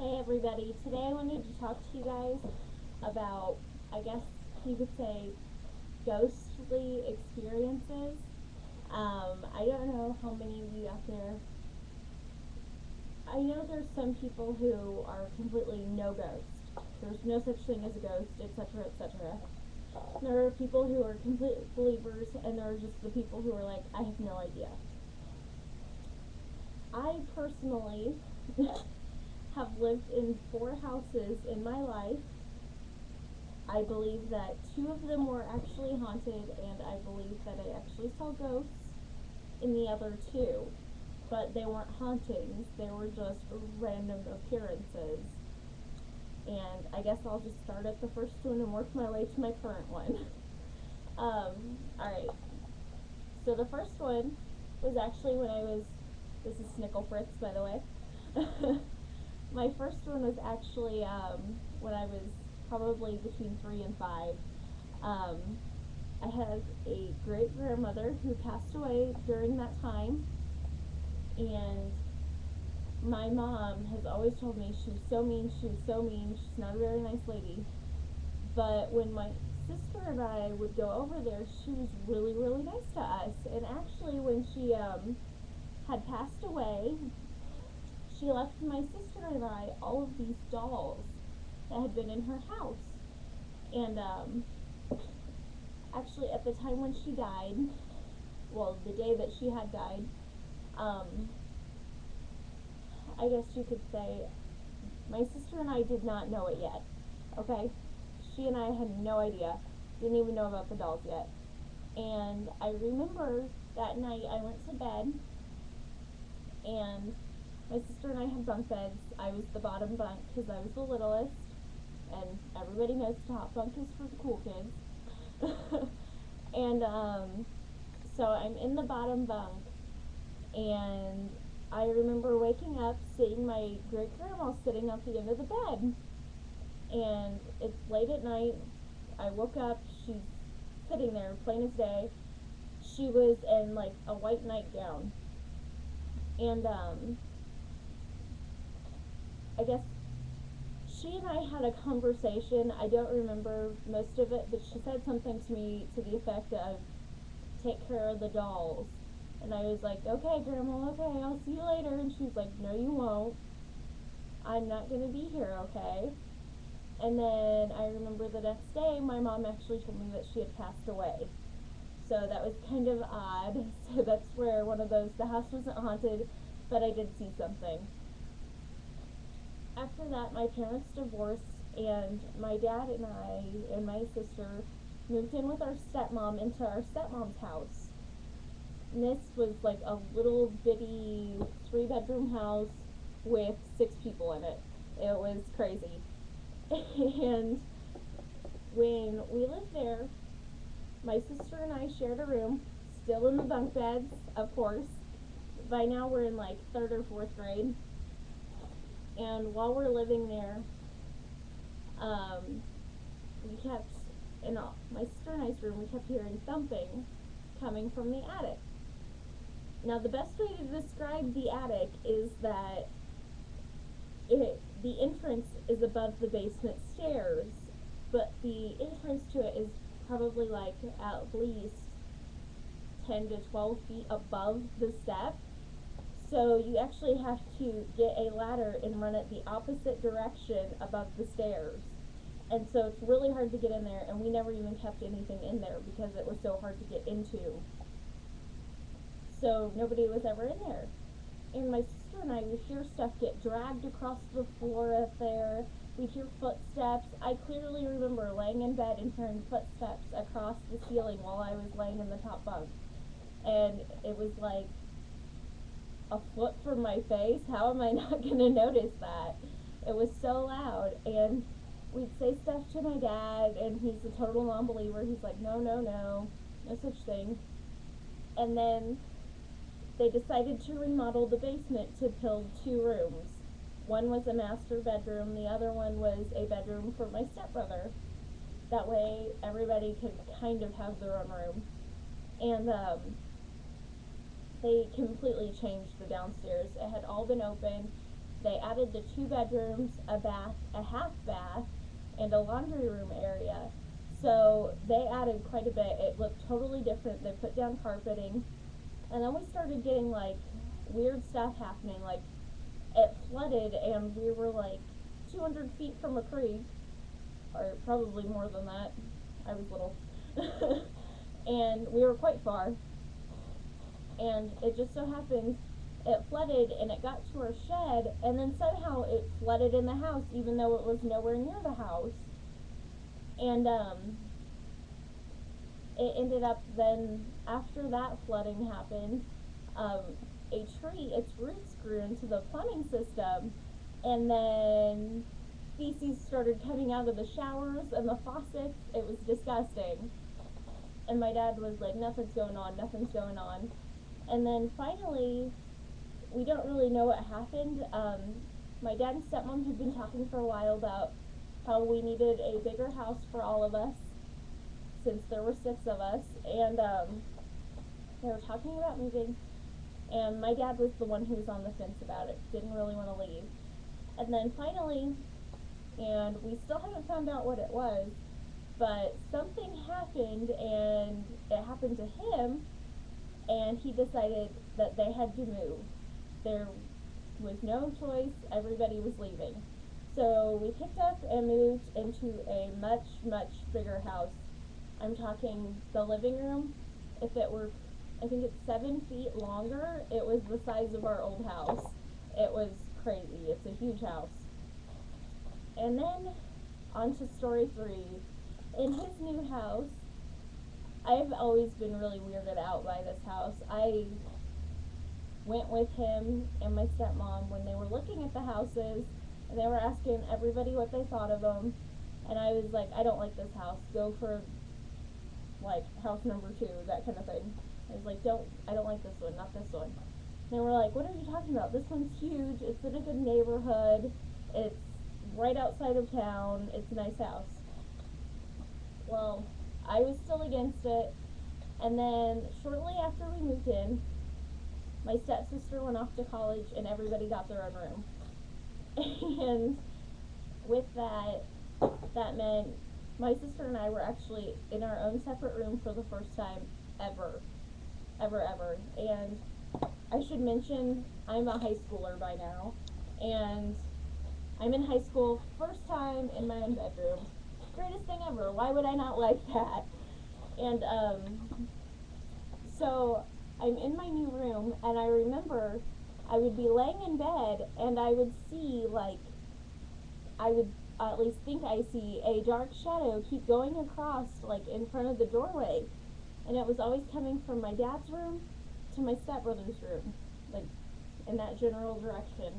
Hey everybody, today I wanted to talk to you guys about, I guess you could say, ghostly experiences. I don't know how many of you out there, I know there's some people who are completely no ghost. There's no such thing as a ghost, etc., etc. There are people who are complete believers, and there are just the people who are like, I have no idea. I personally have lived in 4 houses in my life. I believe that 2 of them were actually haunted, and I believe that I actually saw ghosts in the other 2. But they weren't hauntings, they were just random appearances. And I guess I'll just start at the first one and work my way to my current one. Alright. So the first one was actually when I was, this is Snickle Fritz, by the way. My first one was actually when I was probably between 3 and 5. Um, I had a great grandmother who passed away during that time, and my mom has always told me she was so mean, she was so mean, she's not a very nice lady. But when my sister and I would go over there, she was really, really nice to us. And actually, when she had passed away, she left my sister and I all of these dolls that had been in her house. And actually, at the time when she died, well, the day that she had died, I guess you could say my sister and I did not know it yet. Okay? She and I had no idea. Didn't even know about the dolls yet. And I remember that night I went to bed, and my sister and I had bunk beds. I was the bottom bunk because I was the littlest, and everybody knows the top bunk is for the cool kids. And so I'm in the bottom bunk, and I remember waking up, seeing my great grandma sitting at the end of the bed. And it's late at night. I woke up, she's sitting there, plain as day. She was in like a white nightgown. And I guess she and I had a conversation. I don't remember most of it, but she said something to me to the effect of, take care of the dolls. And I was like, okay, Grandma, okay, I'll see you later. And she was like, no, you won't. I'm not going to be here, okay? And then I remember the next day, my mom actually told me that she had passed away. So that was kind of odd. So that's where one of those, the house wasn't haunted, but I did see something. After that, my parents divorced, and my dad and I and my sister moved in with our stepmom into our stepmom's house. And this was like a little bitty 3-bedroom house with 6 people in it. It was crazy. And when we lived there, my sister and I shared a room, still in the bunk beds, of course. By now we're in like 3rd or 4th grade. And while we're living there, we kept, in my sister and I's room, we kept hearing thumping coming from the attic. Now, the best way to describe the attic is that the entrance is above the basement stairs, but the entrance to it is probably like at least 10 to 12 feet above the step. So you actually have to get a ladder and run it the opposite direction above the stairs. And so it's really hard to get in there, and we never even kept anything in there because it was so hard to get into. So nobody was ever in there. And my sister and I would hear stuff get dragged across the floor up there. We'd hear footsteps. I clearly remember laying in bed and hearing footsteps across the ceiling while I was laying in the top bunk. And it was like a foot from my face. How am I not going to notice that? It was so loud. And we'd say stuff to my dad, and he's a total non-believer. He's like, no, no, no, no such thing. And then they decided to remodel the basement to build 2 rooms. One was a master bedroom, the other one was a bedroom for my stepbrother. That way everybody could kind of have their own room. And they completely changed the downstairs. It had all been open. they added the 2 bedrooms, a bath, a half bath, and a laundry room area. So they added quite a bit. It looked totally different. They put down carpeting. And then we started getting like weird stuff happening. Like it flooded and we were like 200 feet from a creek, or probably more than that. I was little. And we were quite far. And it just so happened it flooded and it got to our shed, and then somehow it flooded in the house even though it was nowhere near the house. And it ended up then, after that flooding happened, a tree, its roots grew into the plumbing system, and then feces started coming out of the showers and the faucets. It was disgusting. And my dad was like, nothing's going on, nothing's going on. And then finally, we don't really know what happened. My dad and stepmom had been talking for a while about how we needed a bigger house for all of us, since there were 6 of us, and they were talking about moving, and my dad was the one who was on the fence about it, didn't really want to leave. And then finally, and we still haven't found out what it was, but something happened, and it happened to him, and he decided that they had to move. There was no choice, everybody was leaving. So we picked up and moved into a much, much bigger house. I'm talking the living room, if it were, I think it's 7 feet longer, it was the size of our old house. It was crazy. It's a huge house. And then on to story 3. In his new house, I've always been really weirded out by this house. I went with him and my stepmom when they were looking at the houses, and they were asking everybody what they thought of them, and I was like, I don't like this house, go for like house number 2, that kind of thing. I was like, I don't like this one, not this one. And they were like, what are you talking about? This one's huge, it's in a good neighborhood, it's right outside of town, it's a nice house. Well, I was still against it, and then shortly after we moved in, my stepsister went off to college and everybody got their own room. And with that, that meant my sister and I were actually in our own separate room for the first time ever. And I should mention, I'm a high schooler by now, and I'm in high school, first time in my own bedroom. Greatest thing ever. Why would I not like that? And so I'm in my new room, and I remember I would be laying in bed, and I would see, like, I would at least think I see a dark shadow keep going across, like, in front of the doorway. And it was always coming from my dad's room to my stepbrother's room, like, in that general direction.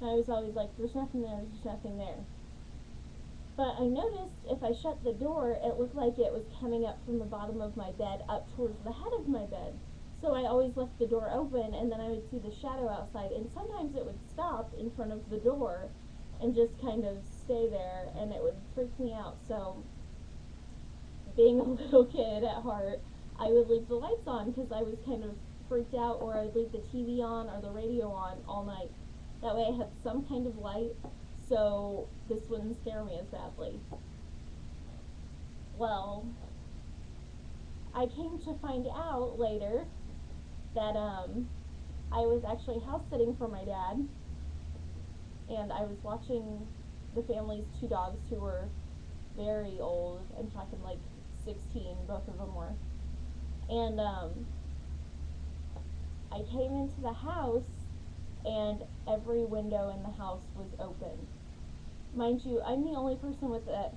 And I was always like, there's nothing there, there's nothing there. But I noticed if I shut the door, it looked like it was coming up from the bottom of my bed up towards the head of my bed. So I always left the door open, and then I would see the shadow outside, and sometimes it would stop in front of the door and just kind of stay there, and it would freak me out. So being a little kid at heart, I would leave the lights on because I was kind of freaked out, or I would leave the TV on or the radio on all night. That way I had some kind of light, so this wouldn't scare me as badly. Well, I came to find out later that I was actually house sitting for my dad, and I was watching the family's 2 dogs who were very old. I'm talking like 16, both of them were. And I came into the house, and every window in the house was open. Mind you, I'm the only person with it,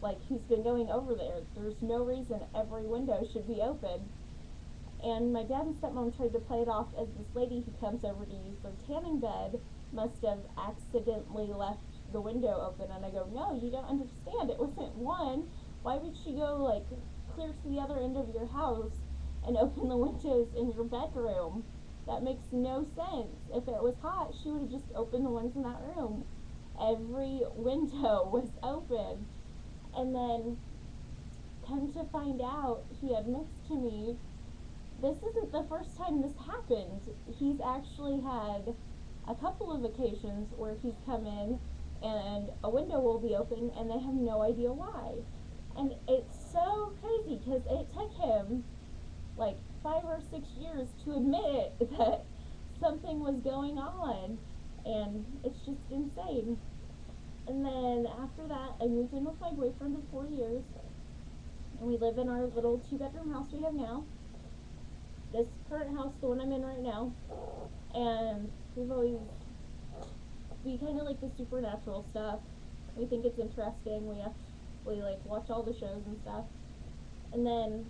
like, who's been going over there. There's no reason every window should be open. And my dad and stepmom tried to play it off as this lady who comes over to use their tanning bed must have accidentally left the window open. And I go, no, you don't understand. It wasn't one. Why would she go, like, clear to the other end of your house and open the windows in your bedroom? That makes no sense. If it was hot, she would have just opened the ones in that room. Every window was open. And then, come to find out, he admits to me, this isn't the first time this happened. He's actually had a couple of occasions where he's come in and a window will be open and they have no idea why. And it's so crazy because it took him like 5 or 6 years to admit that something was going on, and it's just insane. And then after that, I moved in with my boyfriend of 4 years, and we live in our little 2-bedroom house we have now. This current house, the one I'm in right now, and we kind of like the supernatural stuff. We think it's interesting. We like watch all the shows and stuff. And then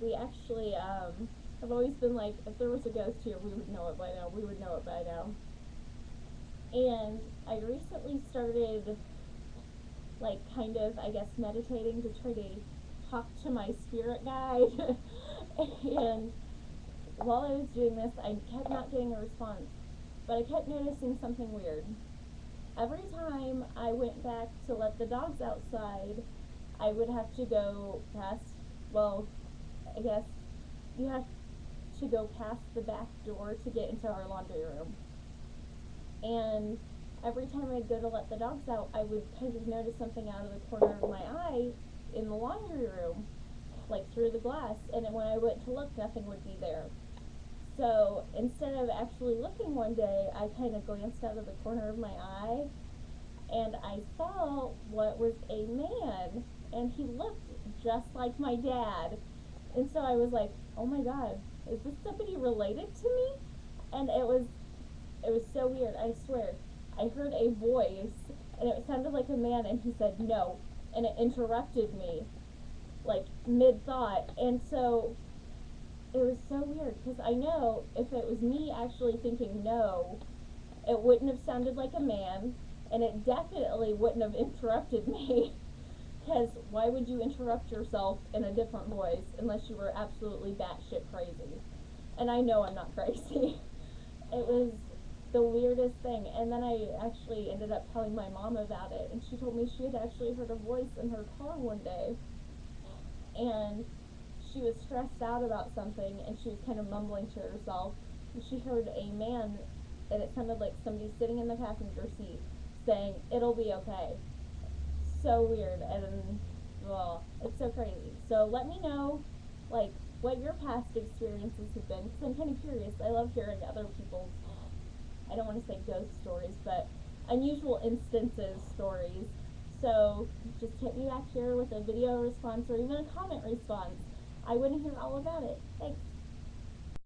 we actually have always been like, if there was a ghost here, we would know it by now. We would know it by now. And I recently started, like, kind of, I guess, meditating to try to talk to my spirit guide. And while I was doing this, I kept not getting a response, but I kept noticing something weird. Every time I went back to let the dogs outside, I would have to go past, well, I guess you have to go past the back door to get into our laundry room. And every time I'd go to let the dogs out, I would kind of notice something out of the corner of my eye in the laundry room, like through the glass, and then when I went to look, nothing would be there. So instead of actually looking one day, I kind of glanced out of the corner of my eye, and I saw what was a man, and he looked just like my dad. And so I was like, oh my god, is this somebody related to me? And it was so weird, I swear. I heard a voice, and it sounded like a man, and he said no, and it interrupted me, like, mid-thought. And so it was so weird, because I know if it was me actually thinking no, it wouldn't have sounded like a man, and it definitely wouldn't have interrupted me. Because why would you interrupt yourself in a different voice unless you were absolutely batshit crazy? And I know I'm not crazy. It was the weirdest thing. And then I actually ended up telling my mom about it, and she told me she had actually heard a voice in her car one day, and she was stressed out about something, and she was kind of mumbling to herself, and she heard a man, and it sounded like somebody sitting in the passenger seat saying, "It'll be okay." So weird, and well, it's so crazy. So let me know, like, what your past experiences have been, because I'm kind of curious. I love hearing other people's, I don't want to say ghost stories, but unusual instances stories. So just hit me back here with a video response or even a comment response. I want to hear all about it. Thanks.